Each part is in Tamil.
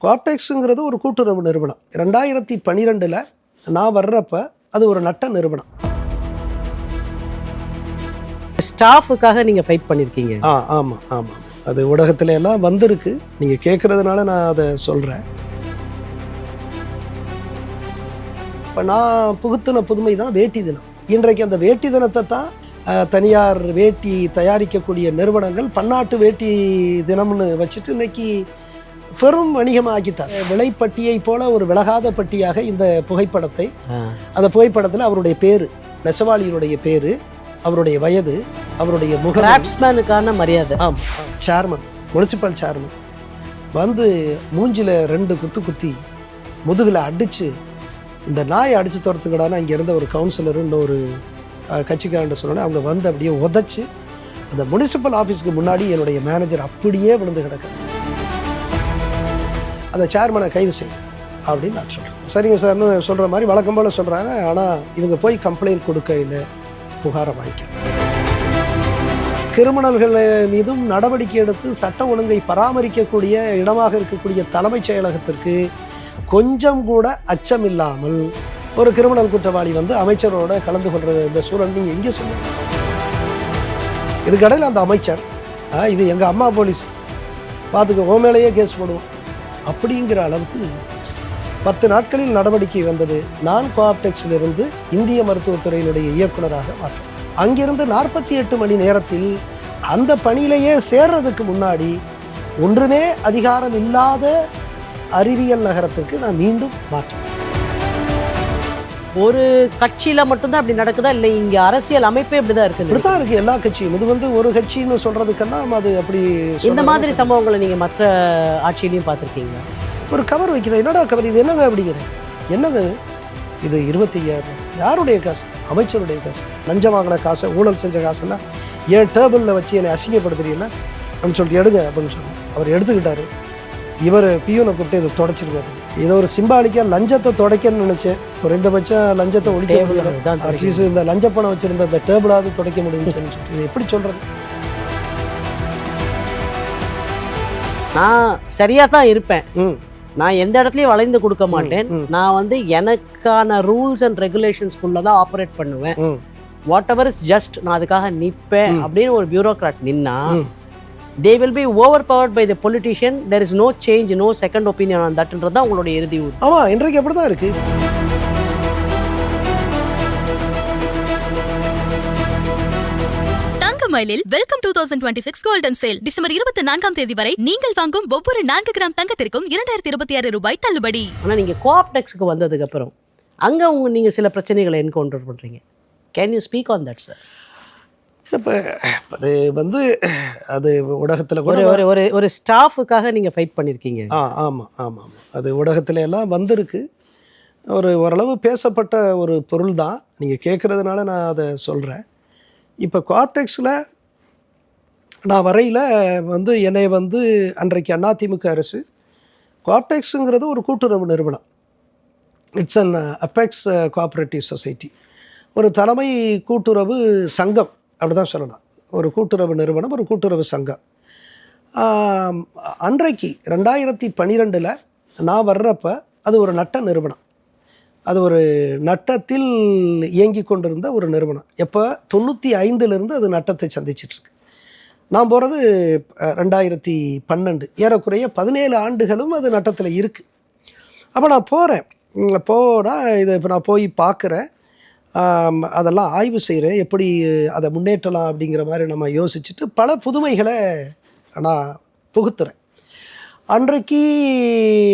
கோஆப்டெக்ஸுங்கிறது ஒரு கூட்டுறவு நிறுவனம். 2012 நான் வர்றப்ப அது ஒரு நட்ட நிறுவனம். ஸ்டாஃபுக்காக நீங்கள் ஃபைட் பண்ணியிருக்கீங்க. ஆமாம் ஆமாம், அது ஊடகத்துல எல்லாம் வந்திருக்கு. நீங்கள் கேட்குறதுனால நான் அதை சொல்கிறேன். இப்போ நான் புகுத்தின புதுமை தான் வேட்டி தினம். இன்றைக்கு அந்த வேட்டி தினத்தை தான் தனியார் வேட்டி தயாரிக்கக்கூடிய நிறுவனங்கள் பன்னாட்டு வேட்டி தினம்னு வச்சுட்டு இன்னைக்கு பெரும் வணிகமாக ஆக்கிட்டார். விலைப்பட்டியை போல ஒரு விலகாத பட்டியாக இந்த புகைப்படத்தை, அந்த புகைப்படத்தில் அவருடைய பேர், நெசவாளியினுடைய பேர், அவருடைய வயது, அவருடைய கிராஃப்ட்ஸ்மேனுக்கான மரியாதை. ஆமாம், சேர்மன், முனிசிபல் சேர்மன் வந்து மூஞ்சில் 2 குத்து குத்தி முதுகில் அடித்து, இந்த நாயை அடித்து துரத்துக்கடான்னு அங்கே இருந்த ஒரு கவுன்சிலரு இன்னொரு கட்சிக்காரன் சொன்னோன்னே அவங்க வந்து அப்படியே உதச்சி அந்த முனிசிபல் ஆஃபீஸுக்கு முன்னாடி என்னுடைய மேனேஜர் அப்படியே விழுந்து கிடக்க, அந்த சேர்மனை கைது செய்யும் அப்படின்னு நான் சொல்கிறேன். சரிங்க சார்னு சொல்கிற மாதிரி வழக்கம் போல் சொல்கிறாங்க. ஆனால் இவங்க போய் கம்ப்ளைண்ட் கொடுக்க இல்லை, புகாரை வாங்கிக்க. கிரிமினல்கள் மீதும் நடவடிக்கை எடுத்து சட்ட ஒழுங்கை பராமரிக்கக்கூடிய இடமாக இருக்கக்கூடிய தலைமைச் செயலகத்திற்கு கொஞ்சம் கூட அச்சம் இல்லாமல் ஒரு கிரிமினல் குற்றவாளி வந்து அமைச்சரோட கலந்து கொள்றது இந்த சூழல் நீங்கள் எங்கே சொல்லுங்க? இதுக்கடையில் அந்த அமைச்சர் இது எங்கள் அம்மா போலீஸ் பார்த்துக்க, ஓ மேலேயே கேஸ் போடுவோம் அப்படிங்கிற அளவுக்கு 10 நாட்களில் நடவடிக்கை வந்தது. நான் கோஆப்டெக்ஸிலிருந்து இந்திய மருத்துவத்துறையினுடைய இயக்குநராக மாற்றேன். அங்கிருந்து 48 மணி நேரத்தில் அந்த பணியிலேயே சேர்றதுக்கு முன்னாடி ஒன்றுமே அதிகாரம் இல்லாத அறிவியல் நகரத்திற்கு நான் மீண்டும் மாற்றேன். ஒரு கட்சியில மட்டும்தான் அப்படி நடக்குதா, இல்லை இங்க அரசியல் அமைப்பே இப்படிதான் இருக்கு? இப்படித்தான் இருக்கு எல்லா கட்சியும். இது வந்து ஒரு கட்சின்னு சொல்றதுக்கெல்லாம் அது அப்படி. இந்த மாதிரி சம்பவங்களை நீங்க மற்ற ஆட்சியிலையும் பார்த்துருக்கீங்க? ஒரு கவர் வைக்கிறேன், என்னடா கவர் இது, என்னங்க அப்படிங்கிற, என்னங்க இது 25,000 யாருடைய காசு? அமைச்சருடைய காசு. லஞ்சம் வாங்கின காசை, ஊழல் செஞ்ச காசெல்லாம் ஏன் டேபிளில் வச்சு என்னை அசிங்கப்படுத்துறீங்களா அப்படின்னு சொல்லிட்டு எடுங்க அப்படின்னு சொன்னேன். அவர் எடுத்துக்கிட்டாரு. இவர் பியூனை கூப்பிட்டு இதை தொடச்சிருக்காரு. இதை ஒரு சிம்பாலிக்காக லஞ்சத்தை துடைக்கணும்னு நினச்சேன். குறைந்தபட்சம் லஞ்சத்தை ஒழிக்க முடியல, அட்லீஸ்ட் இந்த லஞ்ச பணம் வச்சுருந்த அந்த டேபிளாவது துடைக்க முடியும்னு சொல்லி இது எப்படி சொல்கிறது? நான் சரியாக தான் இருப்பேன், நான் எந்த இடத்துலையும் வளைந்து கொடுக்க மாட்டேன். நான் வந்து எனக்கான ரூல்ஸ் அண்ட் ரெகுலேஷன்ஸ்குள்ளே தான் ஆப்ரேட் பண்ணுவேன். வாட் எவர் இஸ் ஜஸ்ட், நான் அதுக்காக நிற்பேன் அப்படின்னு ஒரு பியூரோக்ராட் நின்னா, they will be overpowered by the politician. There is no change, no second opinion on that. ன்றதா உங்களுடைய இறுதி ஊர். ஆமா, இன்றைக்கு அப்படி தான் இருக்கு. தங்கமயிலில் வெல்கம் 2026 கோல்டன் சேல் டிசம்பர் 24ஆம் தேதி வரை நீங்கள் வாங்கும் ஒவ்வொரு 4 கிராம் தங்கத்திற்கும் 2026 ரூபாய் தள்ளுபடி. ஆனா நீங்க கோஆப்டெக்ஸ்க்கு வந்ததுக்கு அப்புறம் அங்க நீங்க சில பிரச்சனைகளை என்கவுண்டர் பண்றீங்க. Can you speak on that, sir? இப்போ அது வந்து அது ஊடகத்தில் கூட ஒரு ஸ்டாஃபுக்காக நீங்கள் ஃபைட் பண்ணியிருக்கீங்க. ஆமாம் ஆமாம், அது ஊடகத்துல எல்லாம் வந்திருக்கு. ஓரளவு பேசப்பட்ட ஒரு பொருள் தான். நீங்கள் கேட்குறதுனால நான் அதை சொல்கிறேன். இப்போ கோஆப்டெக்ஸில் நான் வரையில் வந்து என்னை வந்து அன்றைக்கு அதிமுக அரசு, கோஆப்டெக்ஸுங்கிறது ஒரு கூட்டுறவு நிறுவனம். It's an apex cooperative society, ஒரு தலைமை கூட்டுறவு சங்கம் அப்படி தான் சொல்லலாம். ஒரு கூட்டுறவு நிறுவனம், ஒரு கூட்டுறவு சங்கம். அன்றைக்கு 2012 நான் வர்றப்ப அது ஒரு நட்ட நிறுவனம். அது ஒரு நட்டத்தில் இயங்கி கொண்டிருந்த ஒரு நிறுவனம். எப்போ 95லேருந்து அது நட்டத்தை சந்திச்சிட்ருக்கு. நான் போகிறது 2012, ஏறக்குறைய 17 ஆண்டுகளும் அது நட்டத்தில் இருக்குது. அப்போ நான் போகிறேன். இதை இப்போ நான் போய் பார்க்குறேன், அதெல்லாம் ஆய்வு செய்கிறேன், எப்படி அதை முன்னேற்றலாம் அப்படிங்கிற மாதிரி நம்ம யோசிச்சுட்டு பல புதுமைகளை நான் புகுத்துறேன். அன்றைக்கு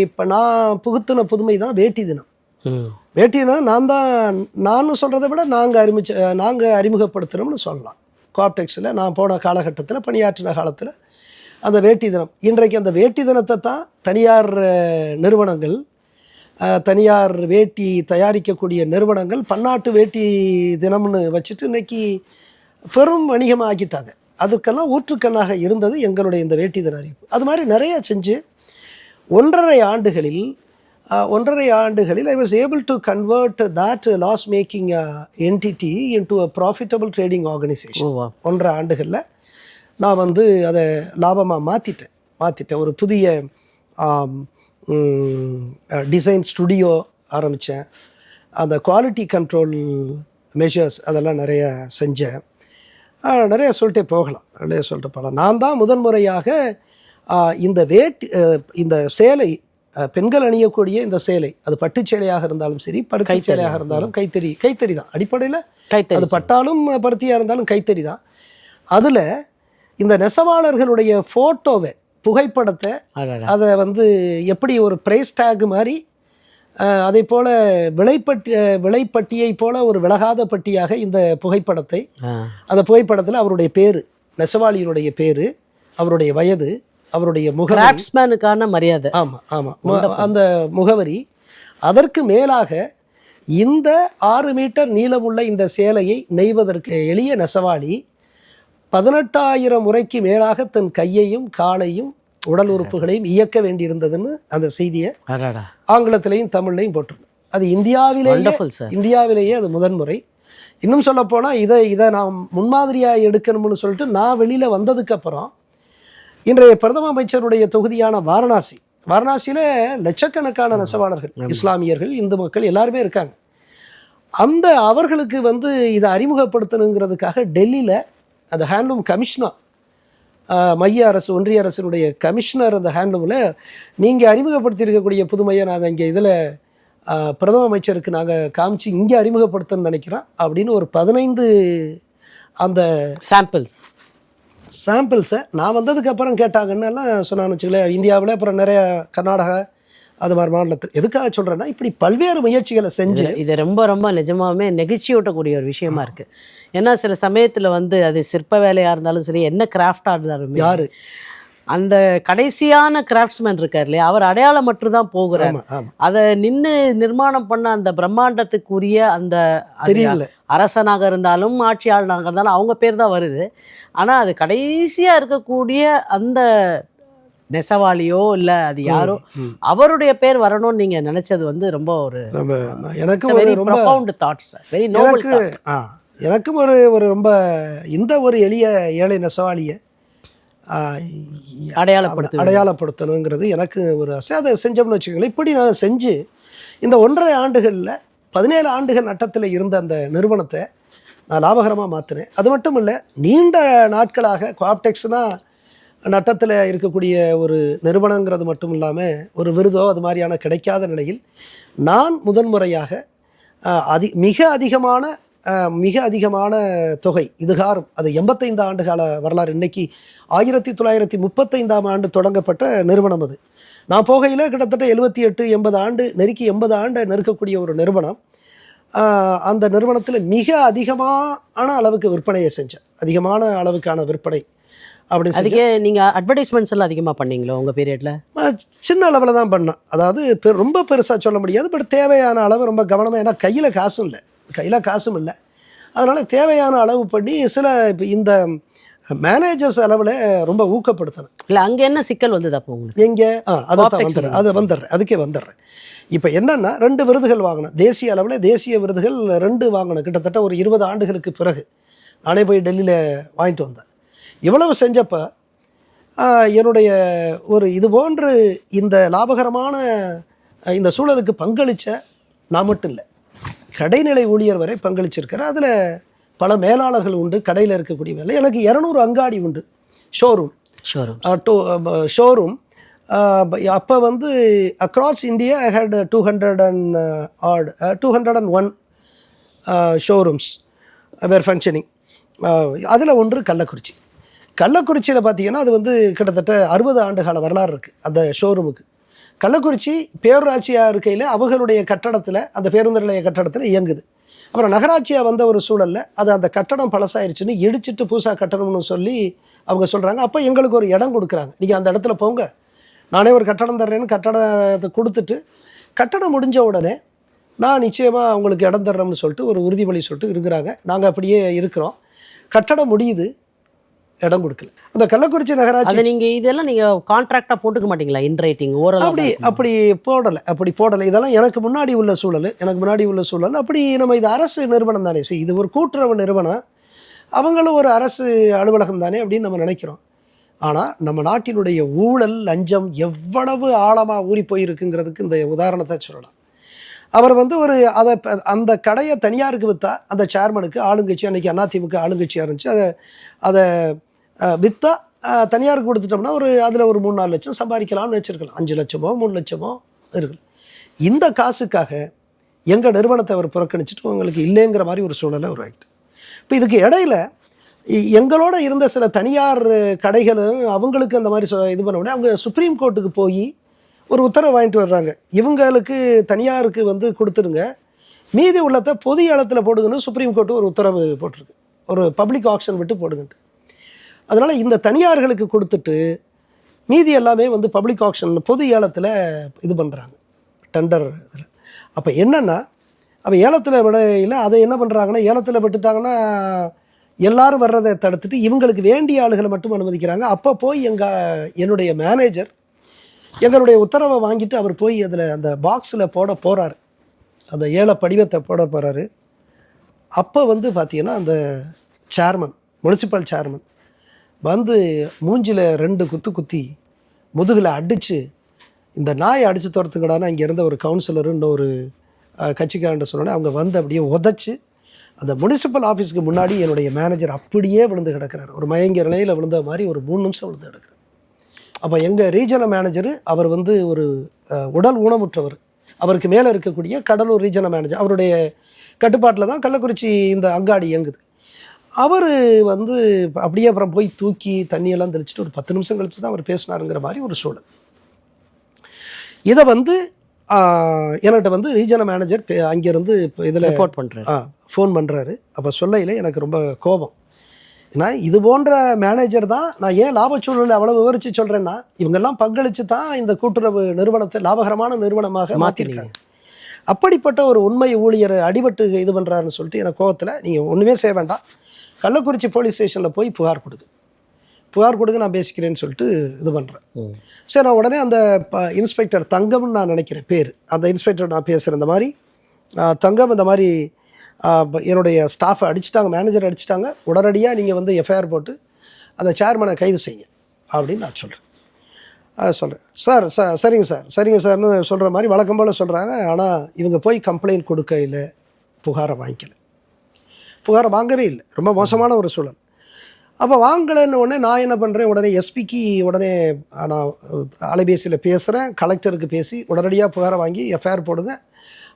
இப்போ நான் புகுத்தின புதுமை தான் வேட்டி தினம். வேட்டி தினம் நான் சொல்கிறத விட நாங்கள் அறிமுகப்படுத்துகிறோம்னு சொல்லலாம். கோஆப்டெக்ஸில் நான் போன காலகட்டத்தில், பணியாற்றின காலத்தில் அந்த வேட்டி தினம். இன்றைக்கு அந்த வேட்டி தினத்தை தான் தனியார் நிறுவனங்கள், தனியார் வேட்டி தயாரிக்கக்கூடிய நிறுவனங்கள் பன்னாட்டு வேட்டி தினம்னு வச்சுட்டு இன்னைக்கு பெரும் வணிகமாக ஆக்கிட்டாங்க. அதுக்கெல்லாம் ஊற்றுக்கண்ணாக இருந்தது எங்களுடைய இந்த வேட்டி தின அறிவிப்பு. அது மாதிரி நிறையா செஞ்சு 1.5 ஆண்டுகளில் I was able to convert that loss making entity into a profitable trading organization. 1.5 ஆண்டுகளில் நான் வந்து அதை லாபமாக மாற்றிட்டேன். ஒரு புதிய டிசைன் ஸ்டுடியோ ஆரம்பித்தேன். அந்த குவாலிட்டி கண்ட்ரோல் மெஷர்ஸ் அதெல்லாம் நிறைய செஞ்சேன். நிறைய சொல்லிட்டே போகலாம், நிறைய சொல்லிட்டு போகலாம். நான் தான் முதன்முறையாக இந்த இந்த சேலை, பெண்கள் அணியக்கூடிய இந்த சேலை, அது பட்டு சேலையாக இருந்தாலும் சரி, பருத்தி சேலையாக இருந்தாலும் கைத்தறி தான் அடிப்படையில். அது பட்டாலும் பருத்தியாக இருந்தாலும் கைத்தறி தான். அதில் இந்த நெசவாளர்களுடைய ஃபோட்டோவை, புகைப்படத்தை, அதை வந்து எப்படி ஒரு ப்ரைஸ் டேக் மாதிரி, அதே போல் விலைப்பட்டியை போல் ஒரு விலகாத பட்டியாக இந்த புகைப்படத்தை, அந்த புகைப்படத்தில் அவருடைய பேர், நெசவாளியினுடைய பேர், அவருடைய வயது, அவருடைய கிராஃப்ட்ஸ்மேனுக்கான மரியாதை, ஆமாம் அந்த முகவரி, அதற்கு மேலாக இந்த 6 மீட்டர் நீளமுள்ள இந்த சேலையை நெய்வதற்கு எளிய நெசவாளி 18,000 முறைக்கு மேலாக தன் கையையும் காலையும் உடல் உறுப்புகளையும் இயக்க வேண்டியிருந்ததுன்னு அந்த செய்தியை ஆங்கிலத்திலையும் தமிழ்லையும் போட்டிருந்தோம். அது இந்தியாவிலேயே அது முதன்முறை. இன்னும் சொல்லப்போனால் இதை நான் முன்மாதிரியாக எடுக்கணும்னு சொல்லிட்டு நான் வெளியில் வந்ததுக்கப்புறம் இன்றைய பிரதம அமைச்சருடைய தொகுதியான வாரணாசியில் லட்சக்கணக்கான நெசவாளர்கள், இஸ்லாமியர்கள், இந்து மக்கள் எல்லாருமே இருக்காங்க. அவர்களுக்கு வந்து இதை அறிமுகப்படுத்தணுங்கிறதுக்காக டெல்லியில் அந்த ஹேண்ட்லூம் கமிஷனர், மைய அரசு, ஒன்றிய அரசினுடைய கமிஷனர், அந்த ஹேண்ட்லூமில் நீங்கள் அறிமுகப்படுத்தியிருக்கக்கூடிய புதுமையை நாங்கள் இங்கே இதில் பிரதம அமைச்சருக்கு நாங்கள் காமிச்சு இங்கே அறிமுகப்படுத்தணும்னு நினைக்கிறோம் அப்படின்னு ஒரு 15 அந்த சாம்பிள்ஸை நான் வந்ததுக்கப்புறம் கேட்டாங்கன்னு எல்லாம் சொன்னான்னு வச்சுக்கல. இந்தியாவில் அப்புறம் நிறைய கர்நாடகா அது மாதிரி மாநிலத்தில். எதுக்காக சொல்கிறேன்னா, இப்படி பல்வேறு முயற்சிகளை செஞ்சு இது ரொம்ப ரொம்ப நிஜமாவே நெகிழ்ச்சியூட்டக்கூடிய ஒரு விஷயமா இருக்குது. ஏன்னா சில சமயத்தில் வந்து அது சிற்ப வேலையாக இருந்தாலும் சரி, என்ன கிராஃப்டாக இருந்தாலும், யார் அந்த கடைசியான கிராஃப்ட்ஸ்மேன் இருக்கார் இல்லையா, அவர் அடையாளம் மட்டும்தான் போகிறார். அதை நின்று நிர்மாணம் பண்ண அந்த பிரம்மாண்டத்துக்குரிய அந்த அரசனாக இருந்தாலும் ஆட்சியாளனாக இருந்தாலும் அவங்க பேர் தான் வருது. ஆனால் அது கடைசியாக இருக்கக்கூடிய அந்த நெசவாளியோ இல்லை அது யாரோ அவருடைய பேர் வரணும்னு நீங்கள் நினச்சது வந்து ரொம்ப ஒரு எனக்கு ரொம்ப தாட்ஸ், வெரி நோபல். எனக்கும் ஒரு ரொம்ப இந்த ஒரு எளிய ஏழை நெசவாளியை அடையாளப்படுத்தணுங்கிறது எனக்கு ஒரு ஆசை. அதை செஞ்சோம்னு வச்சுக்கோங்களேன். இப்படி நான் செஞ்சு இந்த 1.5 ஆண்டுகளில் 17 ஆண்டுகள் நட்டத்தில் இருந்த அந்த நிறுவனத்தை நான் லாபகரமாக மாற்றினேன். அது மட்டும் இல்லை, நீண்ட நாட்களாக கோஆப்டெக்ஸ்னால் நட்டத்தில் இருக்கக்கூடிய ஒரு நிறுவனங்கிறது மட்டும் இல்லாமல் ஒரு விருதோ அது மாதிரியான கிடைக்காத நிலையில் நான் முதன்முறையாக மிக அதிகமான தொகை, இதுகாரும் அது 85 ஆண்டு கால வரலாறு. இன்றைக்கி 1935ஆம் ஆண்டு தொடங்கப்பட்ட நிறுவனம் அது. நான் போகையில் கிட்டத்தட்ட 78-80 ஆண்டு நெருக்கி 80 ஆண்டு நெருக்கக்கூடிய ஒரு நிறுவனம். அந்த நிறுவனத்தில் மிக அதிகமான அளவுக்கு விற்பனையை செஞ்சேன், அதிகமான அளவுக்கான விற்பனை. அப்படி அதுக்கே நீங்கள் அட்வர்டைஸ்மெண்ட்ஸ் எல்லாம் அதிகமாக பண்ணீங்களோ உங்கள் பீரியடில்? சின்ன அளவில் தான் பண்ணேன். அதாவது ரொம்ப பெருசாக சொல்ல முடியாது, பட் தேவையான அளவு ரொம்ப கவனமாக. ஏன்னா கையில் காசும் இல்லை, அதனால் தேவையான அளவு பண்ணி சில இப்போ இந்த மேனேஜர்ஸ் அளவில் ரொம்ப ஊக்கப்படுத்தினேன். இல்லை அங்கே என்ன சிக்கல் வந்தது அப்போ உங்களுக்கு? எங்கே அதுக்கே வந்துடுறேன். இப்போ என்னென்னா 2 விருதுகள் வாங்கினேன், தேசிய அளவில் தேசிய விருதுகள் 2 வாங்கினேன். கிட்டத்தட்ட ஒரு 20 ஆண்டுகளுக்கு பிறகு நானே போய் டெல்லியில் வாங்கிட்டு வந்தேன். இவ்வளவு செஞ்சப்போ என்னுடைய ஒரு இது போன்று இந்த லாபகரமான இந்த சூழலுக்கு பங்களித்த நான் மட்டும் இல்லை, கடைநிலை ஊழியர் வரை பங்களிச்சிருக்கிறேன். அதில் பல மேலாளர்கள் உண்டு, கடையில் இருக்கக்கூடிய வேலை. எனக்கு 200 அங்காடி உண்டு, ஷோரூம். அப்போ வந்து across India I had 201 showrooms were functioning. அதில் ஒன்று கள்ளக்குறிச்சியில் பார்த்தீங்கன்னா அது வந்து கிட்டத்தட்ட 60 ஆண்டு கால வரலாறு இருக்குது அந்த ஷோரூமுக்கு. கள்ளக்குறிச்சி பேரூராட்சியாக இருக்கையில் அவர்களுடைய கட்டடத்தில், அந்த பேருந்து நிலைய கட்டடத்தில் இயங்குது. அப்புறம் நகராட்சியாக வந்த ஒரு சூழலில் அது அந்த கட்டடம் பழசாயிருச்சுன்னு இடிச்சிட்டு புதுசாக கட்டணும்னு சொல்லி அவங்க சொல்கிறாங்க. அப்போ எங்களுக்கு ஒரு இடம் கொடுக்குறாங்க, நீங்கள் அந்த இடத்துல போங்க, நானே ஒரு கட்டடம் தர்றேன்னு கட்டடத்தை கொடுத்துட்டு, கட்டடம் முடிஞ்ச உடனே நான் நிச்சயமாக அவங்களுக்கு இடம் தர்றோம்னு சொல்லிட்டு ஒரு உறுதிமொழி சொல்லிட்டு இருக்கிறாங்க. நாங்கள் அப்படியே இருக்கிறோம். கட்டடம் முடியுது, இடம் கொடுக்கல. அந்த கள்ளக்குறிச்சி நகராட்சி நீங்கள் இதெல்லாம் நீங்கள் கான்ட்ராக்டாக போட்டுக்க மாட்டீங்களா? இன்ரைட்டிங் ஓரளவு அப்படி போடலை. இதெல்லாம் எனக்கு முன்னாடி உள்ள சூழல். அப்படி நம்ம இது அரசு நிறுவனம் தானே, இது ஒரு கூட்டுறவு நிறுவனம், அவங்களும் ஒரு அரசு அலுவலகம் தானே அப்படின்னு நம்ம நினைக்கிறோம். ஆனால் நம்ம நாட்டினுடைய ஊழல் லஞ்சம் எவ்வளவு ஆழமாக ஊறி போயிருக்குங்கிறதுக்கு இந்த உதாரணத்தை சொல்லலாம். அவர் வந்து அந்த கடையை தனியாருக்கு விற்றா அந்த சேர்மனுக்கு ஆளுங்கட்சி, அன்றைக்கி அதிமுக ஆளுங்கட்சியாக இருந்துச்சு, அதை விற்றா தனியாருக்கு கொடுத்துட்டோம்னா அதில் ஒரு 3-4 லட்சம் சம்பாதிக்கலாம்னு வச்சுருக்கலாம். 5 லட்சமோ 3 லட்சமோ இருக்கு. இந்த காசுக்காக எங்கள் நிறுவனத்தை அவர் புறக்கணிச்சிட்டு உங்களுக்கு இல்லைங்கிற மாதிரி ஒரு சூழலை உருவாக்கிட்டு. இப்போ இதுக்கு இடையில எங்களோட இருந்த சில தனியார் கடைகளும் அவங்களுக்கு அந்த மாதிரி இது பண்ண உடனே அவங்க சுப்ரீம் கோர்ட்டுக்கு போய் ஒரு உத்தரவு வாங்கிட்டு வர்றாங்க. இவங்களுக்கு தனியாருக்கு வந்து கொடுத்துருங்க, மீதி உள்ளத்தை பொது ஏலத்தில் போடுங்கன்னு சுப்ரீம் கோர்ட்டு ஒரு உத்தரவு போட்டிருக்கு. ஒரு பப்ளிக் ஆக்ஷன் விட்டு போடுங்கன்ட்டு. அதனால் இந்த தனியார்களுக்கு கொடுத்துட்டு மீதி எல்லாமே வந்து பப்ளிக் ஆக்ஷன் பொது ஏலத்தில் இது பண்ணுறாங்க, டெண்டர் இதில். அப்போ என்னென்னா அப்போ ஏலத்தில் விடையில் அதை என்ன பண்ணுறாங்கன்னா, ஏலத்தில் விட்டுட்டாங்கன்னா எல்லாரும் வர்றதை தடுத்துட்டு இவங்களுக்கு வேண்டிய ஆளுகளை மட்டும் அனுமதிக்கிறாங்க. அப்போ போய் என்னுடைய மேனேஜர் எங்களுடைய உத்தரவை வாங்கிட்டு அவர் போய் அதில் அந்த பாக்ஸில் போட போகிறாரு, அந்த ஏல படிவத்தை போட போகிறாரு. அப்போ வந்து பார்த்திங்கன்னா அந்த சேர்மன், முனிசிபல் சேர்மன் வந்து மூஞ்சில் 2 குத்து குத்தி முதுகில் அடித்து, இந்த நாயை அடித்து துரத்துங்கடான்னு அங்கே இருந்த ஒரு கவுன்சிலரு இன்னொரு கட்சிக்காரன்ட்ட சொன்னோன்னே அவங்க வந்து அப்படியே உதச்சி அந்த முனிசிபல் ஆஃபீஸுக்கு முன்னாடி என்னுடைய மேனேஜர் அப்படியே விழுந்து கிடக்கிறார். ஒரு மயங்கிற நிலையில் விழுந்த மாதிரி ஒரு 3 நிமிஷம் விழுந்து கிடக்கிறார். அப்போ எங்கள் ரீஜனல் மேனேஜரு அவர் வந்து ஒரு உடல் ஊனமுற்றவர், அவருக்கு மேலே இருக்கக்கூடிய கடலூர் ரீஜனல் மேனேஜர், அவருடைய கட்டுப்பாட்டில் தான் கள்ளக்குறிச்சி இந்த அங்காடி இயங்குது. அவர் வந்து அப்படியே அப்புறம் போய் தூக்கி தண்ணியெல்லாம் தெளிச்சுட்டு ஒரு 10 நிமிஷம் கழித்து தான் அவர் பேசினாருங்கிற மாதிரி ஒரு சூழல். இதை வந்து என்கிட்ட வந்து ரீஜனல் மேனேஜர் அங்கேருந்து இப்போ இதில் ரிப்போர்ட் பண்ணுறாரு, ஃபோன் பண்ணுறாரு. அப்போ சொல்லையில் எனக்கு ரொம்ப கோபம். ஏன்னா இது போன்ற மேனேஜர் தான், நான் ஏன் லாபச்சூழலை அவ்வளோ விவரித்து சொல்கிறேன்னா, இவங்கெல்லாம் பங்களித்து தான் இந்த கூட்டுறவு நிறுவனத்தை லாபகரமான நிறுவனமாக மாற்றிருக்காங்க. அப்படிப்பட்ட ஒரு உண்மை ஊழியரை அடிபட்டு இது பண்ணுறாருன்னு சொல்லிட்டு எனக்கு கோபத்தில், நீங்கள் ஒன்றுமே செய்ய வேண்டாம், கள்ளக்குறிச்சி போலீஸ் ஸ்டேஷனில் போய் புகார் கொடுங்க நான் பேசிக்கிறேன்னு சொல்லிட்டு இது பண்ணுறேன். சரி, நான் உடனே அந்த இன்ஸ்பெக்டர் தங்கம்னு நான் நினைக்கிறேன் பேர், அந்த இன்ஸ்பெக்டர் நான் பேசுகிறேன், இந்த மாதிரி தங்கம் இந்த மாதிரி என்னுடைய ஸ்டாஃபை அடிச்சிட்டாங்க, மேனேஜர் அடிச்சிட்டாங்க, உடனடியாக நீங்கள் வந்து எஃப்ஐஆர் போட்டு அந்த சேர்மனை கைது செய்யுங்க அப்படின்னு நான் சொல்கிறேன். சரிங்க சார்னு சொல்கிற மாதிரி வழக்கம் போல் சொல்கிறாங்க. ஆனால் இவங்க போய் கம்ப்ளைண்ட் கொடுக்கையில் புகாரை வாங்கவே இல்லை. ரொம்ப மோசமான ஒரு சூழல். அப்போ வாங்கலைன்னு உடனே நான் என்ன பண்ணுறேன், உடனே எஸ்பிக்கு உடனே நான் அலைபேசியில் பேசுகிறேன், கலெக்டருக்கு பேசி உடனடியாக புகாரை வாங்கி எஃப்ஐஆர் போடுங்க,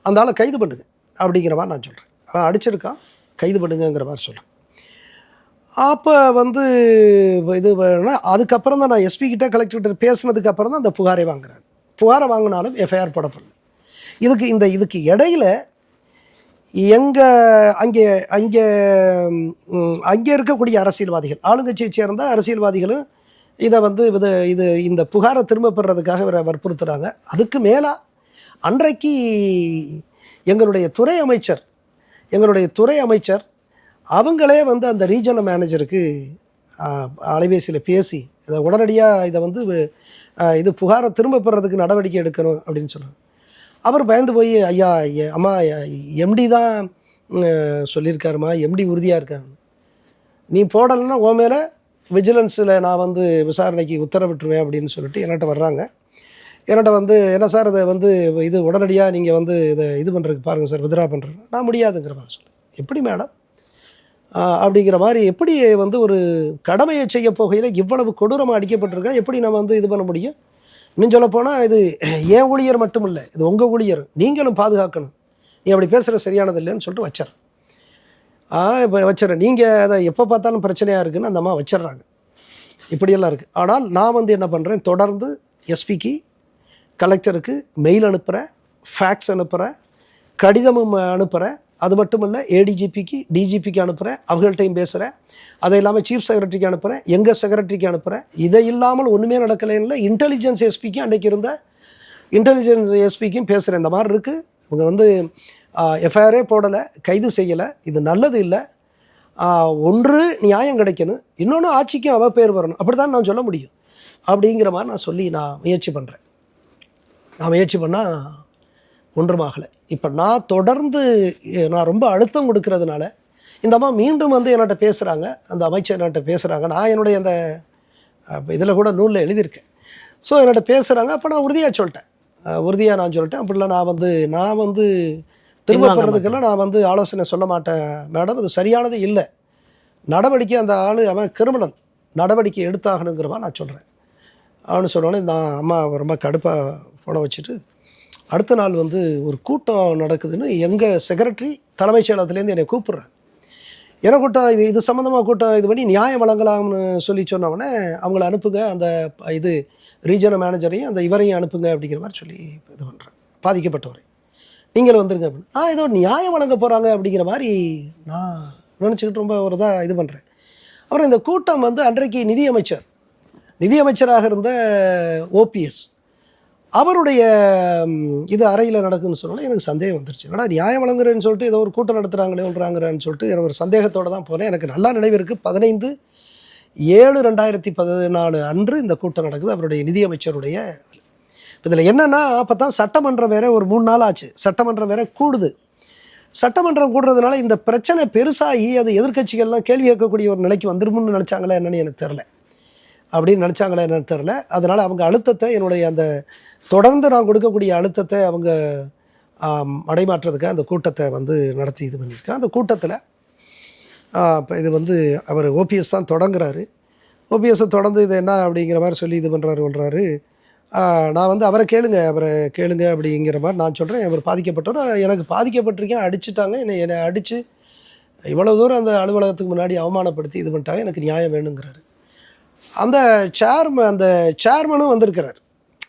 அந்த ஆளை கைது பண்ணுங்க அப்படிங்கிற மாதிரி நான் சொல்கிறேன். அவன் அடிச்சிருக்கான், கைது பண்ணுங்கிற மாதிரி சொல்கிறேன். அப்போ வந்து இது அதுக்கப்புறம் தான் நான் எஸ்பிக்கிட்ட கலெக்டர்கிட்ட பேசினதுக்கப்புறம் தான் அந்த புகாரை வாங்குறேன். புகாரை வாங்கினாலும் எஃப்ஐஆர் போடப்படல. இதுக்கு இடையில் அங்கே இருக்கக்கூடிய அரசியல்வாதிகள், ஆளுங்கட்சியை சேர்ந்த அரசியல்வாதிகளும் இதை வந்து இந்த புகாரை திரும்ப பெறுறதுக்காக வற்புறுத்துகிறாங்க. அதுக்கு மேலே அன்றைக்கு எங்களுடைய துறை அமைச்சர் அவங்களே வந்து அந்த ரீஜனல் மேனேஜருக்கு அலைபேசியில் பேசி இதை உடனடியாக இதை வந்து இது புகாரை திரும்ப பெறுறதுக்கு நடவடிக்கை எடுக்கணும் அப்படின்னு சொன்னாங்க. அவர் பயந்து போய், ஐயா அம்மா எம்டி தான் சொல்லியிருக்காருமா, எம்டி உறுதியாக இருக்காரு, நீ போடலைன்னா உன் மேலே விஜிலன்ஸில் நான் வந்து விசாரணைக்கு உத்தரவிட்டுருவேன் அப்படின்னு சொல்லிட்டு என்கிட்ட வர்றாங்க. என்கிட்ட வந்து என்ன சார் இதை வந்து இது உடனடியாக நீங்கள் வந்து இதை இது பண்ணுறதுக்கு பாருங்கள் சார், வித்ரா பண்ணுறேன். நான் முடியாதுங்கிற மாதிரி சொல்லுவேன். எப்படி மேடம் அப்படிங்கிற மாதிரி, எப்படி வந்து ஒரு கடமையை செய்ய போகையில் இவ்வளவு கொடூரமாக அடிக்கப்பட்டிருக்கா, எப்படி நம்ம வந்து இது பண்ண முடியும்? இன்னும் சொல்லப்போனால் இது ஏன் ஊழியர் மட்டும் இல்லை, இது உங்கள் ஊழியர், நீங்களும் பாதுகாக்கணும், நீ அப்படி பேசுகிற சரியானது இல்லைன்னு சொல்லிட்டு வச்சிடறேன். நீங்கள் அதை எப்போ பார்த்தாலும் பிரச்சனையாக இருக்குதுன்னு அந்த அம்மா வச்சிடுறாங்க. இப்படியெல்லாம் இருக்குது. ஆனால் நான் வந்து என்ன பண்ணுறேன், தொடர்ந்து எஸ்பிக்கு, கலெக்டருக்கு மெயில் அனுப்புகிறேன், ஃபேக்ஸ் அனுப்புகிறேன், கடிதமும் அனுப்புகிறேன். அது மட்டும் இல்லை, ஏடிஜிபிக்கு டிஜிபிக்கு அனுப்புகிறேன், அவங்கள்ட்டையும் பேசுகிறேன். அதை இல்லாமல் சீஃப் செக்ரட்டரிக்கு அனுப்புகிறேன், எங்கள் செக்ரட்டரிக்கு அனுப்புகிறேன். இதை இல்லாமல் ஒன்றுமே நடக்கலைன்னு இன்டெலிஜென்ஸ் எஸ்பிக்கு, அன்றைக்கி இருந்த இன்டெலிஜென்ஸ் எஸ்பிக்கும் பேசுகிறேன். இந்த மாதிரி இருக்குது, இவங்க வந்து எஃப்ஐஆரே போடலை, கைது செய்யலை, இது நல்லது இல்லை, ஒன்று நியாயம் கிடைக்கணும், இன்னொன்று ஆட்சிக்கும் அவ பேர் வரணும், அப்படி தான் நான் சொல்ல முடியும் அப்படிங்கிற மாதிரி நான் சொல்லி முயற்சி பண்ணுறேன். முயற்சி பண்ணால் ஒன்றுமாகலை. இப்போ நான் தொடர்ந்து ரொம்ப அழுத்தம் கொடுக்கறதுனால இந்த அம்மா மீண்டும் வந்து என்கிட்ட பேசுகிறாங்க, அந்த அமைச்சர் என்கிட்ட பேசுகிறாங்க. நான் என்னுடைய அந்த அப்போ இதில் கூட நூலில் எழுதியிருக்கேன். ஸோ என்கிட்ட பேசுகிறாங்க. அப்போ நான் உறுதியாக சொல்லிட்டேன். நான் சொல்லிட்டேன், அப்படிலாம் நான் வந்து திரும்ப பெறதுக்கெல்லாம் நான் வந்து ஆலோசனை சொல்ல மாட்டேன் மேடம், அது சரியானது இல்லை. நடவடிக்கை அந்த ஆள் அவன் கிரிமினல், நடவடிக்கை எடுத்தாகணுங்கிறவா நான் சொல்கிறேன். அவனு சொன்னோன்னே நான் அம்மா ரொம்ப கடுப்பாக ஃபோனை வச்சுட்டு, அடுத்த நாள் வந்து ஒரு கூட்டம் நடக்குதுன்னு எங்கள் செக்ரட்டரி தலைமைச் செயலகத்துலேருந்து என்னை கூப்பிட்றேன். என்ன கூட்டம் இது சம்மந்தமாக கூட்டம் இது பண்ணி நியாயம் வழங்கலாம்னு சொன்னோடனே அவங்கள அனுப்புங்க, அந்த இது ரீஜனல் மேனேஜரையும் அந்த இவரையும் அனுப்புங்க அப்படிங்கிற மாதிரி சொல்லி இது பண்ணுறேன். பாதிக்கப்பட்டவரை நீங்களும் வந்துருங்க அப்படின்னு. ஏதோ நியாயம் வழங்க போகிறாங்க அப்படிங்கிற மாதிரி நான் நினச்சிக்கிட்டு ரொம்ப ஒரு இதாக இது பண்ணுறேன். அப்புறம் இந்த கூட்டம் வந்து அன்றைக்கு நிதியமைச்சராக இருந்த ஓபிஎஸ் அவருடைய இது அறையில் நடக்குதுன்னு சொன்னோன்னா எனக்கு சந்தேகம் வந்துருச்சு. என்னடா நியாயம் வழங்குறேன்னு சொல்லிட்டு ஏதோ ஒரு கூட்டம் நடத்துகிறாங்களேன்றாங்கன்னு சொல்லிட்டு எனக்கு ஒரு சந்தேகத்தோடு தான் போனேன். எனக்கு நல்லா நினைவு இருக்குது, 15/7/2014 அன்று இந்த கூட்டம் நடக்குது அவருடைய நிதியமைச்சருடைய. இதில் என்னென்னா, அப்போ தான் சட்டமன்றம் வேறு ஒரு 3 நாள் ஆச்சு, சட்டமன்றம் வேறு கூடுது. சட்டமன்றம் கூடுறதுனால இந்த பிரச்சனை பெருசாகி அது எதிர்க்கட்சிகள்லாம் கேள்வி கேட்கக்கூடிய ஒரு நிலைக்கு வந்துருமுன்னு நினச்சாங்களே என்னன்னு எனக்கு தெரில, அப்படின்னு நினச்சாங்களே என்னன்னு தெரில. அதனால் அவங்க அழுத்தத்தை, என்னுடைய அந்த தொடர்ந்து நான் கொடுக்கக்கூடிய அழுத்தத்தை அவங்க மடைமாற்றுறதுக்காக அந்த கூட்டத்தை வந்து நடத்தி இது பண்ணியிருக்கேன். அந்த கூட்டத்தில் இப்போ இது வந்து அவர் ஓபிஎஸ் தான் தொடங்குறாரு. ஓபிஎஸ்ஸை தொடர்ந்து இது என்ன அப்படிங்கிற மாதிரி சொல்லி இது பண்ணுறாரு. நான் வந்து அவரை கேளுங்க அப்படிங்கிற மாதிரி நான் சொல்கிறேன். அவர் பாதிக்கப்பட்டவர், எனக்கு பாதிக்கப்பட்டிருக்கேன், அடிச்சுட்டாங்க, என்னை அடித்து இவ்வளோ தூரம் அந்த அலுவலகத்துக்கு முன்னாடி அவமானப்படுத்தி இது பண்ணிட்டாங்க, எனக்கு நியாயம் வேணுங்கிறாரு. அந்த சேர்மனும் வந்திருக்கிறார்.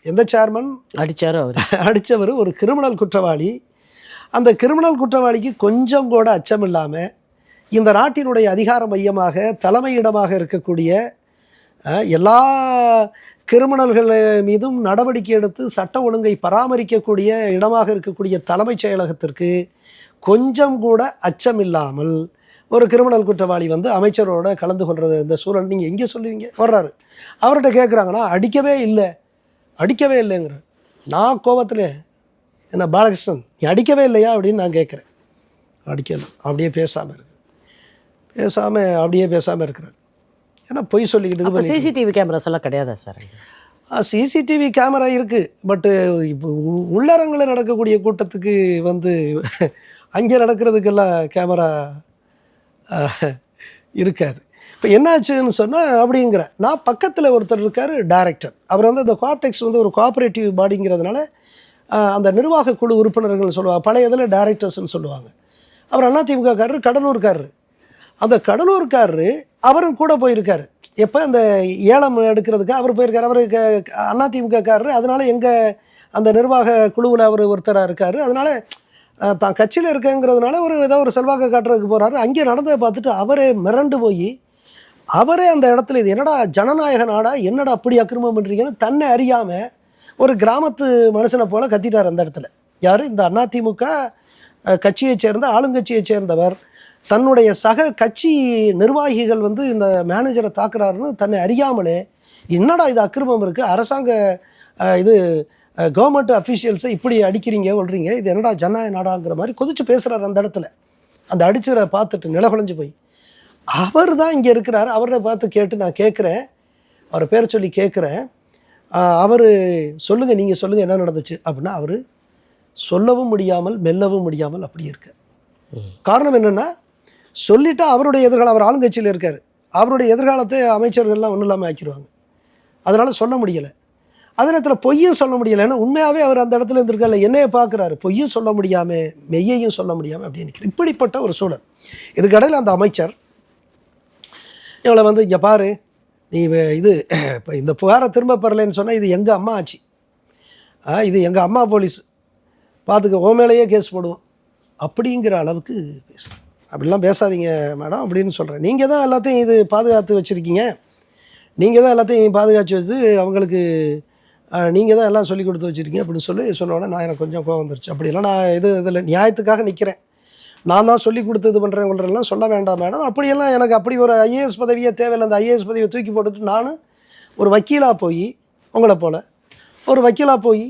எந்த சேர்மன் அடித்தவர் ஒரு கிரிமினல் குற்றவாளி. அந்த கிரிமினல் குற்றவாளிக்கு கொஞ்சம் கூட அச்சம் இல்லாமல் இந்த நாட்டினுடைய அதிகார மையமாக தலைமையிடமாக இருக்கக்கூடிய எல்லா கிரிமினல்கள் மீதும் நடவடிக்கை எடுத்து சட்ட ஒழுங்கை பராமரிக்கக்கூடிய இடமாக இருக்கக்கூடிய தலைமைச் செயலகத்திற்கு கொஞ்சம் கூட அச்சம் இல்லாமல் ஒரு கிரிமினல் குற்றவாளி வந்து அமைச்சரோட கலந்து கொள்வது இந்த சூழல் நீங்கள் எங்கே சொல்லுவீங்க? வர்றாரு, அவர்கிட்ட கேட்குறாங்கன்னா அடிக்கவே இல்லைங்கிற. நான் கோபத்தில் என்ன பாலகிருஷ்ணன் நீ அடிக்கவே இல்லையா அப்படின்னு நான் கேட்குறேன். அடிக்கல, அப்படியே பேசாமல் இருக்கிறார். ஏன்னா பொய் சொல்லிக்கிட்டு. சிசிடிவி கேமராஸ் எல்லாம் கிடையாதா சார்? சிசிடிவி கேமரா இருக்குது, பட்டு இப்போ உள்ளரங்கில் நடக்கக்கூடிய கூட்டத்துக்கு வந்து அங்கே நடக்கிறதுக்கெல்லாம் கேமரா இருக்காது. இப்போ என்னாச்சுன்னு சொன்னால் அப்படிங்கிற, நான் பக்கத்தில் ஒருத்தர் இருக்கார் டைரக்டர். அவர் வந்து அந்த கோஆப்டெக்ஸ் வந்து ஒரு கோஆப்ரேட்டிவ் பாடிங்கிறதுனால அந்த நிர்வாக குழு உறுப்பினர்கள் சொல்லுவாங்க, பழைய இதில் டைரக்டர்ஸ்ன்னு சொல்லுவாங்க. அவர் அதிமுகக்காரர், கடலூர்காரரு. அந்த கடலூர்காரரு அவரும் கூட போயிருக்காரு. எப்போ அந்த ஏலம் எடுக்கிறதுக்கு அவர் போயிருக்கார். அவருக்கு அதிமுகக்காரரு, அதனால் எங்கள் அந்த நிர்வாக குழுவில் அவர் ஒருத்தராக இருக்கார். அதனால் தான் கட்சியில் இருக்கங்கிறதுனால ஏதோ ஒரு செல்வாக்கை காட்டுறதுக்கு போகிறாரு. அங்கே நடந்ததை பார்த்துட்டு அவரே மிரண்டு போய் அவரே அந்த இடத்துல இது என்னடா ஜனநாயக நாடா, என்னடா அப்படி அக்கிரமம் பண்ணுறீங்கன்னு தன்னை அறியாமல் ஒரு கிராமத்து மனுஷனை போல் கத்திட்டார் அந்த இடத்துல. யார்? இந்த அதிமுக கட்சியைச் சேர்ந்த ஆளுங்கட்சியைச் சேர்ந்தவர் தன்னுடைய சக கட்சி நிர்வாகிகள் வந்து இந்த மேனேஜரை தாக்குறாருன்னு தன்னை அறியாமலே என்னடா இது அக்கிரமம் இருக்குது, அரசாங்க இது கவர்மெண்ட் அஃபீஷியல்ஸை இப்படி அடிக்கிறீங்க சொல்கிறீங்க, இது என்னடா ஜனநாயக நாடாங்கிற மாதிரி கொதிச்சு பேசுகிறார் அந்த இடத்துல. அந்த அடிச்சரை பார்த்துட்டு நிலகுலைஞ்சு போய் அவர் தான் இங்கே இருக்கிறார். அவரை பார்த்து கேட்டு நான் கேட்குறேன், அவரை பேரை சொல்லி கேட்குறேன். அவர் சொல்லுங்கள், நீங்கள் சொல்லுங்கள் என்ன நடந்துச்சு அப்படின்னா அவர் சொல்லவும் முடியாமல் மெல்லவும் முடியாமல் அப்படி இருக்கார். காரணம் என்னென்னா, சொல்லிட்டா அவருடைய எதிர்காலம், அவர் ஆளுங்கட்சியில் இருக்கார், அவருடைய எதிர்காலத்தை அமைச்சர்கள்லாம் ஒன்றும் இல்லாமல் ஆக்கிடுவாங்க. அதனால் சொல்ல முடியலை. அதே நேரத்தில் பொய்யும் சொல்ல முடியலை. ஏன்னா உண்மையாகவே அவர் அந்த இடத்துல இருந்திருக்காரு, என்னையை பார்க்குறாரு, பொய்யும் சொல்ல முடியாமல் மெய்யையும் சொல்ல முடியாமல் அப்படி நிற்கிறார். இப்படிப்பட்ட ஒரு சூழல். இதுக்கடையில் அந்த அமைச்சர் இவளை வந்து இங்கே பாரு, நீ இது இப்போ இந்த புகாரை திரும்ப பெறலைன்னு சொன்னால் இது எங்கள் அம்மா ஆச்சு, இது எங்கள் அம்மா போலீஸ், பார்த்துக்க ஓ மேலேயே கேஸ் போடுவோம் அப்படிங்கிற அளவுக்கு பேசுகிறேன். அப்படிலாம் பேசாதீங்க மேடம் அப்படின்னு சொல்கிறேன். நீங்கள் தான் எல்லாத்தையும் இது பாதுகாத்து வச்சுருக்கீங்க, நீங்கள் தான் எல்லாத்தையும் பாதுகாத்து வச்சு அவங்களுக்கு நீங்கள் தான் எல்லாம் சொல்லி கொடுத்து வச்சுருக்கீங்க அப்படின்னு சொன்னோடனே நான் எனக்கு கொஞ்சம் கோவம் வந்துருச்சு. அப்படிலாம் நான் இதில் நியாயத்துக்காக நிற்கிறேன், நான் தான் சொல்லி கொடுத்தது பண்ணுறேன் சொல்ல வேண்டாம் மேடம். அப்படியெல்லாம் எனக்கு அப்படி ஒரு ஐஏஎஸ் பதவியே தேவையில்லை. அந்த ஐஏஎஸ் பதவியை தூக்கி போட்டுட்டு நான் ஒரு வக்கீலாக போய் உங்களை போல் ஒரு வக்கீலாக போய்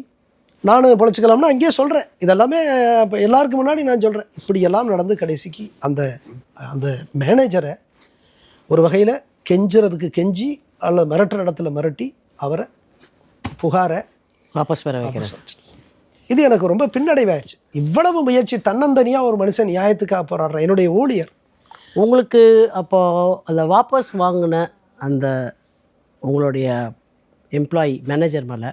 நான் பொழைச்சிக்கலாம்னா அங்கேயே சொல்கிறேன். இதெல்லாமே இப்போ எல்லாருக்கும் முன்னாடி நான் சொல்கிறேன். இப்படியெல்லாம் நடந்து கடைசிக்கு அந்த அந்த மேனேஜரை ஒரு வகையில் கெஞ்சுறதுக்கு கெஞ்சி அல்லது மிரட்டுற இடத்துல மிரட்டி அவரை புகாரை வாபஸ் பெற வைக்கிறேன். இது எனக்கு ரொம்ப பின்னடைவாயிருச்சு. இவ்வளவு முயற்சி தன்னந்தனியாக ஒரு மனுஷன் நியாயத்துக்காக போராடுற என்னுடைய ஊழியர். உங்களுக்கு அப்போது அந்த வாபஸ் வாங்கின அந்த உங்களுடைய எம்ப்ளாயி மேனேஜர் மேலே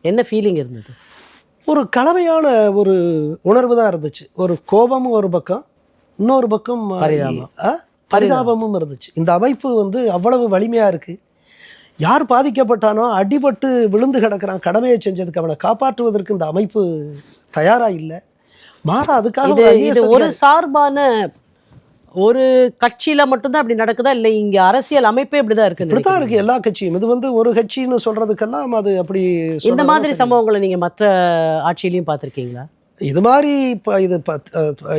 என்ன ஃபீலிங் இருந்தது? ஒரு கலவையான ஒரு உணர்வு தான் இருந்துச்சு. ஒரு கோபமும் ஒரு பக்கம், இன்னொரு பக்கம் பரிதாபமும் இருந்துச்சு. இந்த அமைப்பு வந்து அவ்வளவு வலிமையாக இருக்குது. யார் பாதிக்கப்பட்டானோ அடிபட்டு விழுந்து கிடக்கிறான், கடமையை செஞ்சதுக்கு அவனை காப்பாற்றுவதற்கு இந்த அமைப்பு தயாராக இல்லை. மாறா அதுக்காக இது ஒரு சார்பான ஒரு கட்சியில மட்டும்தான் அப்படி நடக்குதா, இல்லை இங்க அரசியல் அமைப்பே இப்படிதான் இருக்கு? இப்படித்தான் இருக்கு எல்லா கட்சியும். இது வந்து ஒரு கட்சின்னு சொல்றதுக்கெல்லாம் அது அப்படி. இந்த மாதிரி சம்பவங்களை நீங்க மற்ற ஆட்சியிலையும் பார்த்துருக்கீங்களா? இது மாதிரி இப்போ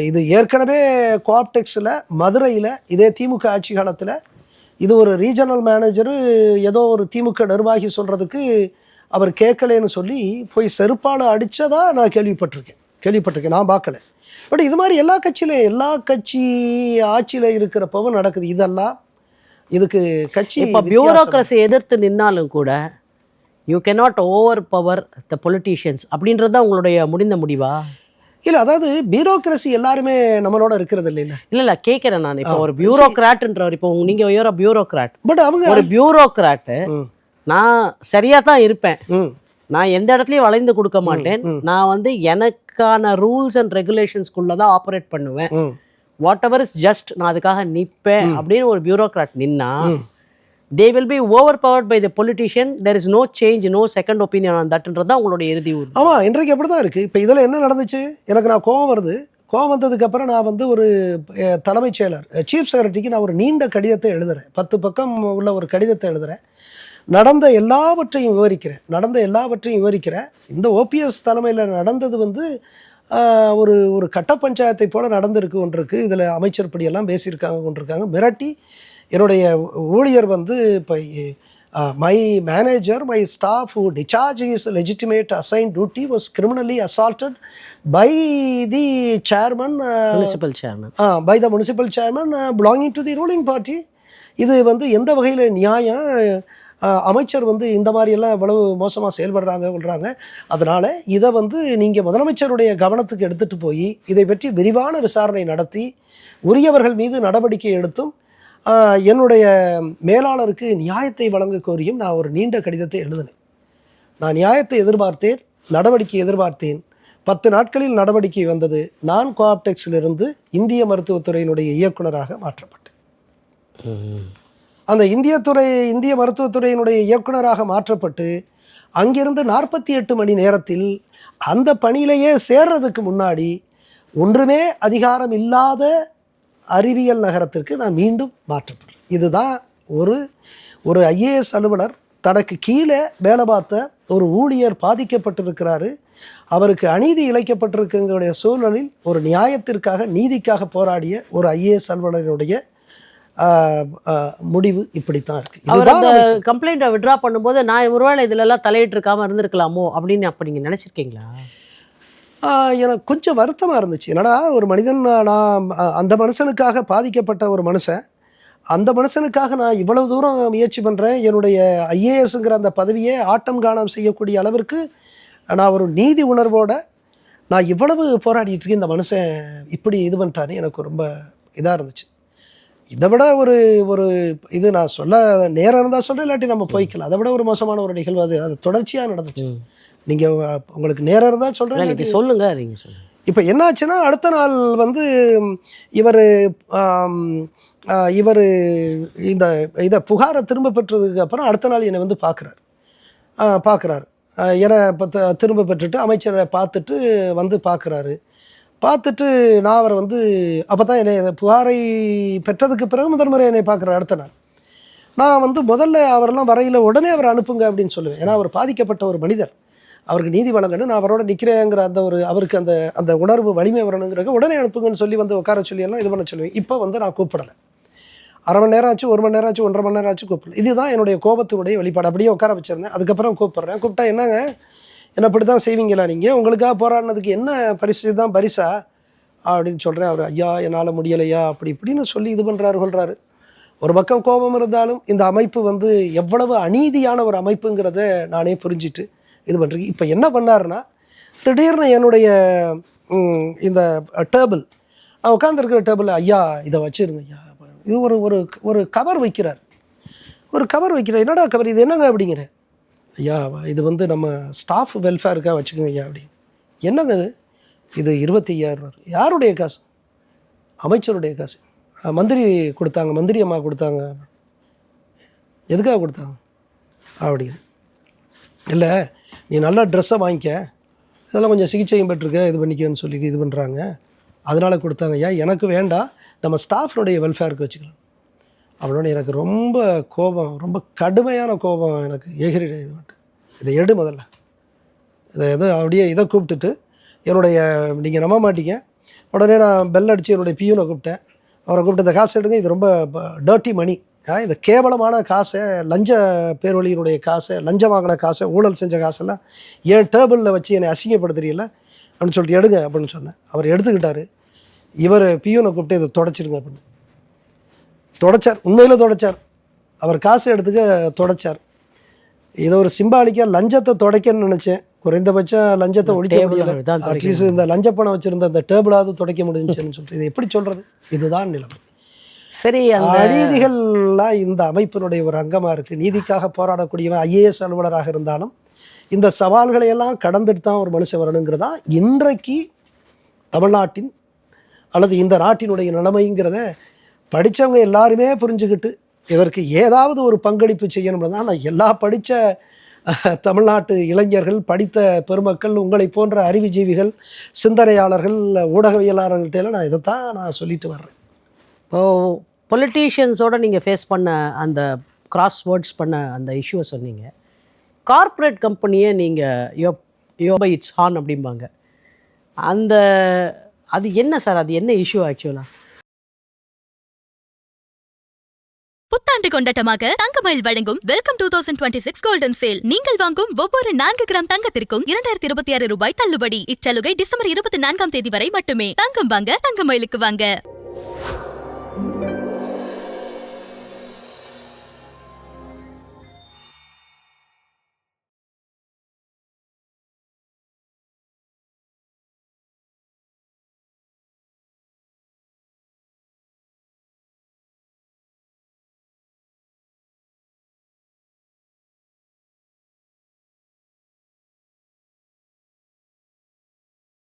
இது ஏற்கனவே கோஆப்டெக்ஸில் மதுரையில் இதே திமுக ஆட்சி காலத்தில் இது ஒரு ரீஜனல் மேனேஜரு ஏதோ ஒரு திமுக நிர்வாகி சொல்கிறதுக்கு அவர் கேட்கலன்னு சொல்லி போய் செருப்பால் அடித்ததா நான் கேள்விப்பட்டிருக்கேன். நான் பார்க்கல. பட் இது மாதிரி எல்லா கட்சியிலையும் எல்லா கட்சி ஆட்சியில் இருக்கிறப்பவும் நடக்குது. இதெல்லாம் இதுக்கு கட்சி இப்போ பியூரோக்ரஸி எதிர்த்து நின்னாலும் கூட you cannot over power the politicians அப்படின்றது தான் உங்களுடைய முடிந்த முடிவா? இல்லை, அதாவது பியூரோக்ரஸி எல்லாருமே நம்மளோட இருக்கிறது இல்லை கேட்குறேன் நான். இப்போ ஒரு பியூரோக்ராட்ன்றவர், இப்போ நீங்கள் ஒரு பியூரோக்ராட், பட் அவங்க ஒரு பியூரோக்ராட்டு நான் சரியாக தான் இருப்பேன், நான் எந்த இடத்துலையும் வளைந்து கொடுக்க மாட்டேன், நான் வந்து எனக்கான ரூல்ஸ் அண்ட் ரெகுலேஷன்ஸ்குள்ளே தான் ஆப்ரேட் பண்ணுவேன், வாட் எவர் இஸ் ஜஸ்ட் நான் அதுக்காக நிற்பேன் அப்படின்னு ஒரு பியூரோக்ராட் நின்னா they will be overpowered by the politician. There is no change, no second opinion on thatன்றது தான் உங்களுடைய இறுதி ஊர். ஆமாம், இன்றைக்கு அப்படி தான் இருக்குது. இப்போ இதில் என்ன நடந்துச்சு, எனக்கு நான் கோவம் வருது. கோவம் வந்ததுக்கப்புறம் நான் வந்து ஒரு தலைமைச் செயலர் சீஃப் செக்ரட்டரிக்கு நான் ஒரு நீண்ட கடிதத்தை எழுதுகிறேன். 10 பக்கம் உள்ள ஒரு கடிதத்தை எழுதுகிறேன். நடந்த எல்லாவற்றையும் விவரிக்கிறேன். இந்த ஓபிஎஸ் தலைமையில் நடந்தது வந்து ஒரு கட்ட பஞ்சாயத்தை போல் நடந்திருக்கு ஒன்றிருக்கு. இதில் அமைச்சர் படியெல்லாம் பேசியிருக்காங்க, மிரட்டி என்னுடைய ஊழியர் வந்து இப்போ my manager, my staff who discharged his legitimate assigned duty was criminally assaulted by the chairman, by the municipal chairman belonging to the ruling party. இது வந்து எந்த வகையில் நியாயம்? அமைச்சர் வந்து இந்த மாதிரியெல்லாம் இவ்வளவு மோசமாக சொல்கிறாங்க. அதனால் இதை வந்து நீங்கள் முதலமைச்சருடைய கவனத்துக்கு எடுத்துகிட்டு போய் இதை பற்றி விரிவான விசாரணை நடத்தி உரியவர்கள் மீது நடவடிக்கை எடுத்தும் என்னுடைய மேலாளருக்கு நியாயத்தை வழங்க கோரியும் நான் ஒரு நீண்ட கடிதத்தை எழுதினேன். நான் நியாயத்தை எதிர்பார்த்தேன், நடவடிக்கை எதிர்பார்த்தேன். 10 நாட்களில் நடவடிக்கை வந்தது. நான் கோஆப்டெக்ஸிலிருந்து இந்திய மருத்துவத்துறையினுடைய இயக்குனராக மாற்றப்பட்டேன். அந்த இந்திய மருத்துவத்துறையினுடைய இயக்குனராக மாற்றப்பட்டு அங்கிருந்து 48 மணி நேரத்தில் அந்த பணியிலேயே சேர்றதுக்கு முன்னாடி ஒன்றுமே அதிகாரம் இல்லாத அறிவியல் நகரத்திற்கு நான் மீண்டும் மாற்றப்படுறேன். இதுதான் ஒரு ஐஏஎஸ் அலுவலர் தனக்கு கீழே வேலை பார்த்த ஒரு ஊழியர் பாதிக்கப்பட்டிருக்கிறாரு, அவருக்கு அநீதி இழைக்கப்பட்டிருக்கிற சூழலில் ஒரு நியாயத்திற்காக நீதிக்காக போராடிய ஒரு ஐஏஎஸ் அலுவலருடைய முடிவு இப்படித்தான் இருக்கு. அவர் அந்த கம்ப்ளைண்ட்டை விட்ரா பண்ணும்போது நான் ஒருவேளை இதிலெல்லாம் தலையிட்டு இருக்காமல் இருந்திருக்கலாமோ அப்படின்னு அப்போ நீங்கள் நினச்சிருக்கீங்களா? எனக்கு கொஞ்சம் வருத்தமாக இருந்துச்சு. என்னடா ஒரு மனிதன், நான் அந்த மனுஷனுக்காக பாதிக்கப்பட்ட ஒரு மனுஷன், அந்த மனுஷனுக்காக நான் இவ்வளவு தூரம் முயற்சி பண்ணுறேன், என்னுடைய ஐஏஎஸ்ங்கிற அந்த பதவியை ஆட்டம் காணாமல் செய்யக்கூடிய அளவிற்கு நான் ஒரு நீதி உணர்வோடு நான் இவ்வளவு போராடிட்டு இருக்கேன், இந்த மனுஷன் இப்படி இது பண்ணிட்டான்னு எனக்கு ரொம்ப இதாக இருந்துச்சு. இதை விட ஒரு இது நான் சொல்ல நேரம் இருந்தால் சொல்கிறேன், இல்லாட்டி நம்ம போய்க்கலாம். அதை விட ஒரு மோசமான ஒரு நிகழ்வு அது தொடர்ச்சியாக நடந்துச்சு. நீங்கள் உங்களுக்கு நேரம் இருந்தால் சொல்கிறேன், சொல்லுங்கள். நீங்கள் சொல்லுங்கள். இப்போ என்னாச்சுன்னா, அடுத்த நாள் வந்து இவர் இதை புகாரை திரும்ப பெற்றதுக்கு அப்புறம் அடுத்த நாள் என்னை வந்து பார்க்குறாரு. என்னை திரும்ப பெற்றுட்டு அமைச்சரை பார்த்துட்டு வந்து பார்த்துட்டு நான் அவரை வந்து அப்போ தான் என்னை புகாரை பெற்றதுக்கு பிறகு முதல் முறை என்னை பார்க்குறாரு. அடுத்த நாள் நான் வந்து முதல்ல அவரெல்லாம் வரையில் உடனே அவரை அனுப்புங்க அப்படின்னு சொல்லுவேன். ஏன்னா அவர் பாதிக்கப்பட்ட ஒரு மனிதர், அவருக்கு நீதி வழங்கணும், நான் அவரோட நிற்கிறேங்கிற அவருக்கு அந்த உணர்வு வலிமை வரணுங்கிறக்க உடனே அனுப்புங்கன்னு சொல்லி வந்து உட்கார சொல்லி எல்லாம் இது பண்ண சொல்லுவேன். இப்போ வந்து நான் கூப்பிடலை. அரை மணி நேரம் ஆச்சு, 1 மணி நேரம் ஆச்சு, 1.5 மணி நேரம் ஆச்சு, கூப்பிடல. இதுதான் என்னுடைய கோபத்தினுடைய வெளிப்பாடு. அப்படியே உட்கார வச்சுருந்தேன். அதுக்கப்புறம் கூப்பிட்டா என்னங்க என்ன இப்படி தான் செய்வீங்களா நீங்கள், உங்களுக்காக போராடினதுக்கு என்ன பரிசா அப்படின்னு சொல்கிறேன். அவர் ஐயா என்னால் முடியலையா அப்படி இப்படின்னு சொல்லி இது பண்ணுறாரு. ஒரு பக்கம் கோபம் இருந்தாலும் இந்த அமைப்பு வந்து எவ்வளவு அநீதியான ஒரு அமைப்புங்கிறத நானே புரிஞ்சுட்டு இது பண்ணுறேன். இப்போ என்ன பண்ணாருன்னா, திடீர்னு என்னுடைய இந்த டேபிள், நான் உட்காந்துருக்கிற டேபிள், ஐயா இதை வச்சுருங்க ஐயா, இது ஒரு ஒரு ஒரு கவர் வைக்கிறார். ஒரு கவர் வைக்கிறார். என்னடா கவர் இது, என்னங்க அப்படிங்கிற. ஐயா இது வந்து நம்ம ஸ்டாஃப் வெல்ஃபேருக்காக வச்சுக்கோங்க ஐயா அப்படி. என்னங்க இது 25,000. யாருடைய காசு? அமைச்சருடைய காசு. மந்திரி கொடுத்தாங்க, மந்திரி அம்மா கொடுத்தாங்க. எதுக்காக கொடுத்தாங்க அப்படின்னு. இல்லை நீ நல்லா ட்ரெஸ்ஸை வாங்கிக்க, இதெல்லாம் கொஞ்சம் சிகிச்சையும் பெற்றிருக்க, இது பண்ணிக்கன்னு சொல்லி இது பண்ணுறாங்க, அதனால் கொடுத்தாங்க. ஏன் எனக்கு வேண்டாம், நம்ம ஸ்டாஃப்னுடைய வெல்ஃபேருக்கு வச்சுக்கலாம் அப்படின்னு. எனக்கு ரொம்ப கோபம், ரொம்ப கடுமையான கோபம் எனக்கு எகிரி. இது மட்டும் இதை எடு முதல்ல, இதை அப்படியே இதை கூப்பிட்டுட்டு என்னுடைய, நீங்கள் நம்ப மாட்டீங்க, உடனே நான் பெல் அடித்து என்னுடைய பியூனை கூப்பிட்டேன். அவரை கூப்பிட்டு இந்த காசு எடுங்க, இது ரொம்ப டர்ட்டி மணி, இந்த கேவலமான காசை, லஞ்ச பேர்வழியினுடைய காசை, லஞ்சம் வாங்கின காசை, ஊழல் செஞ்ச காசெல்லாம் என் டேபிளில் வச்சு என்னை அசிங்கப்படுத்துறீங்கள அப்படின்னு சொல்லிட்டு எடுங்க அப்படின்னு சொன்னேன். அவர் எடுத்துக்கிட்டார். இவர் பியூனை கூப்பிட்டு இதை தொடச்சிருங்க அப்படின்னு தொடச்சார். உண்மையில் தொடச்சார். அவர் காசு எடுத்துக்க தொடச்சார். இதை ஒரு சிம்பாலிக்காக லஞ்சத்தை துடைக்கன்னு நினச்சேன். குறைந்தபட்சம் லஞ்சத்தை ஒழிக்க முடியல. அட்லீஸ்ட் இந்த லஞ்ச பணம் வச்சுருந்த அந்த டேபிளாவது துடைக்க முடிஞ்சுன்னு சொல்லிட்டு இது எப்படி சொல்கிறது? இதுதான் நிலைமை. சரி, அநீதிகள்லாம் இந்த அமைப்பினுடைய ஒரு அங்கமாக இருக்குது. நீதிக்காக போராடக்கூடியவன் ஐஏஎஸ் அலுவலராக இருந்தாலும் இந்த சவால்களை எல்லாம் கடந்துட்டு தான் ஒரு மனுஷன் வரணுங்கிறதா இன்றைக்கு தமிழ்நாட்டின் அல்லது இந்த நாட்டினுடைய நிலைமைங்கிறத படித்தவங்க எல்லாருமே புரிஞ்சுக்கிட்டு இதற்கு ஏதாவது ஒரு பங்களிப்பு செய்யணும்னு தான் நான் எல்லா படித்த தமிழ்நாட்டு இளைஞர்கள், படித்த பெருமக்கள், உங்களை போன்ற அறிவுஜீவிகள், சிந்தனையாளர்கள், ஊடகவியலாளர்கள்ட்ட நான் இதைத்தான் நான் சொல்லிட்டு வர்றேன். இப்போது பொலிட்டீஷியன்ஸோடு நீங்கள் ஃபேஸ் பண்ண அந்த கிராஸ் வேர்ட்ஸ் பண்ண அந்த இஷ்யூவை சொன்னீங்க. கார்ப்பரேட் கம்பெனியை நீங்கள் யோபை இட்ஸ் ஹான் அப்படிம்பாங்க. அது என்ன சார், அது என்ன இஷ்யூ ஆக்சுவலாக? புத்தாண்டு கொண்டாட்டமாக தங்கமயில் வழங்கும் வெல்கம் 2026 கோல்டன் சேல். நீங்கள் வாங்கும் ஒவ்வொரு 4 கிராம் தங்கத்திற்கும் 2026 ரூபாய் தள்ளுபடி. இச்சலுகை டிசம்பர் 24 வரை மட்டுமே. தங்கம் வாங்க தங்கமயிலுக்கு வாங்க.